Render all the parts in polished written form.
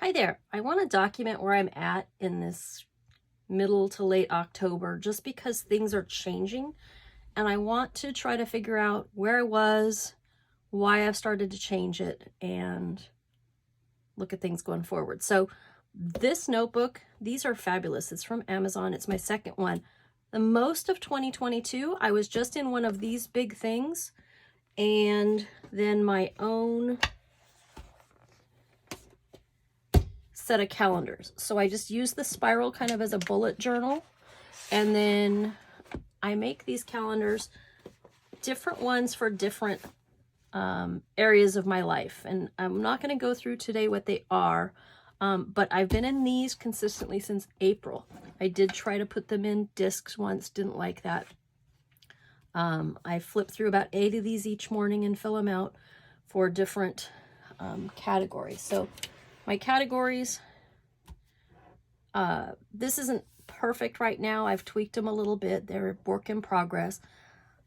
Hi there. I want to document where I'm at in this middle to late October just because things are changing, and I want to try to figure out where I was, why I've started to change it, and look at things going forward. So this notebook, these are fabulous. It's from Amazon. It's my second one. The most of 2022, I was just in one of these big things, and then my own set of calendars. So I just use the spiral kind of as a bullet journal, and then I make these calendars, different ones for different areas of my life. And I'm not going to go through today what they are, but I've been in these consistently since April. I did try to put them in discs once, didn't like that. I flip through about 8 of these each morning and fill them out for different categories. So my categories, this isn't perfect right now. I've tweaked them a little bit. They're work in progress.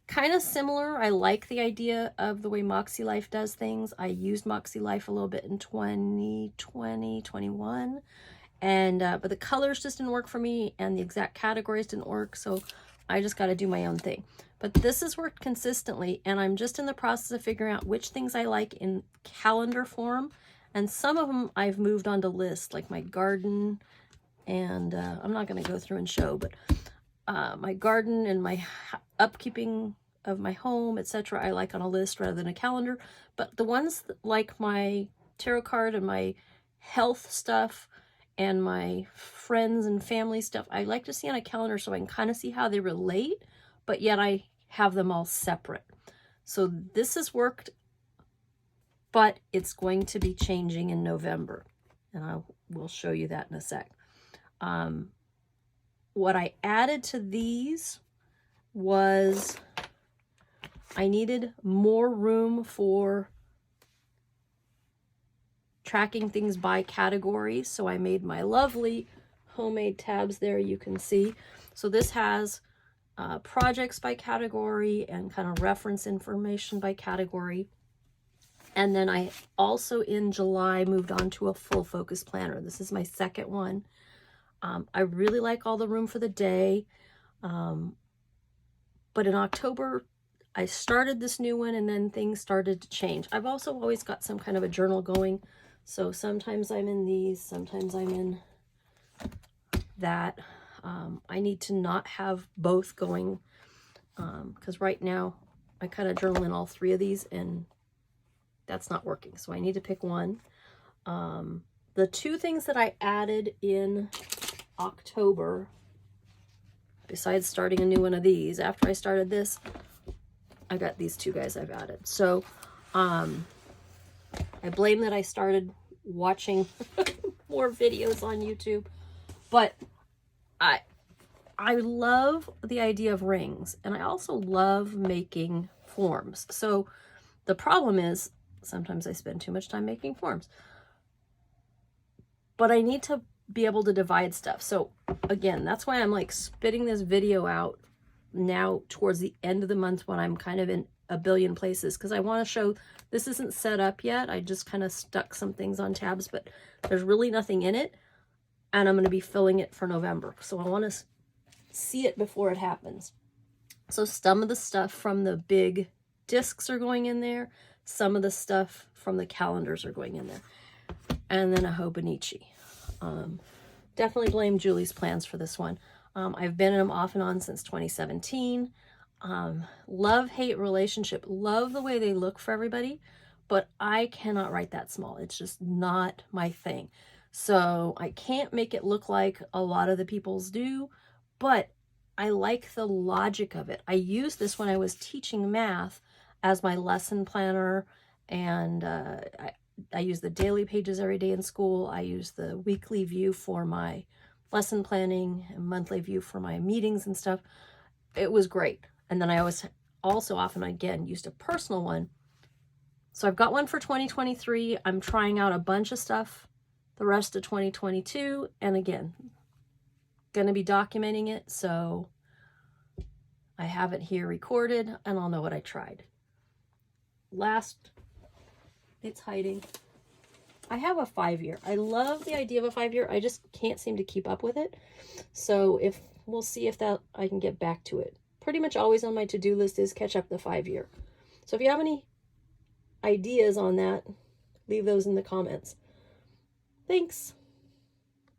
Kind of similar. I like the idea of the way Moxie Life does things. I used Moxie Life a little bit in 2020, 21, and but the colors just didn't work for me, and the exact categories didn't work, so I just got to do my own thing. But this has worked consistently, and I'm just in the process of figuring out which things I like in calendar form, and some of them I've moved on to lists, like my garden, and I'm not going to go through and show, but my garden and my upkeeping of my home, etc., I like on a list rather than a calendar. But the ones like my tarot card and my health stuff and my friends and family stuff, I like to see on a calendar so I can kind of see how they relate, but yet I have them all separate. So this has worked, but it's going to be changing in November, and I will show you that in a sec. What I added to these was I needed more room for tracking things by category, so I made my lovely homemade tabs there, you can see. So this has projects by category and kind of reference information by category. And then I also in July moved on to a full focus planner. This is my second one. I really like all the room for the day, but in October I started this new one, and then things started to change. I've also always got some kind of a journal going, so sometimes I'm in these, sometimes I'm in that. I need to not have both going, because right now I kind of journal in all 3 of these, and that's not working, so I need to pick one. The 2 things that I added in October, besides starting a new one of these, after I started this, I got these 2 guys I've added. So I blame that I started watching more videos on YouTube, but I love the idea of rings, and I also love making forms. So the problem is sometimes I spend too much time making forms, but I need to be able to divide stuff. So again, that's why I'm like spitting this video out now towards the end of the month when I'm kind of in a billion places, because I want to show this isn't set up yet. I just kind of stuck some things on tabs, but there's really nothing in it, and I'm going to be filling it for November, so I want to see it before it happens. So some of the stuff from the big discs are going in there, some of the stuff from the calendars are going in there, and then a Hobonichi. Definitely blame Julie's plans for this one. I've been in them off and on since 2017. Love-hate relationship. Love the way they look for everybody, but I cannot write that small. It's just not my thing. So I can't make it look like a lot of the people's do, but I like the logic of it. I used this when I was teaching math as my lesson planner, and I use the daily pages every day in school. I use the weekly view for my lesson planning and monthly view for my meetings and stuff. It was great. And then I always also often again used a personal one. So I've got one for 2023. I'm trying out a bunch of stuff the rest of 2022, and again, gonna be documenting it, so I have it here recorded and I'll know what I tried. It's hiding. I have a 5-year. I love the idea of a 5-year. I just can't seem to keep up with it. So if we'll see if that I can get back to it. Pretty much always on my to-do list is catch up the 5-year. So if you have any ideas on that, leave those in the comments. Thanks.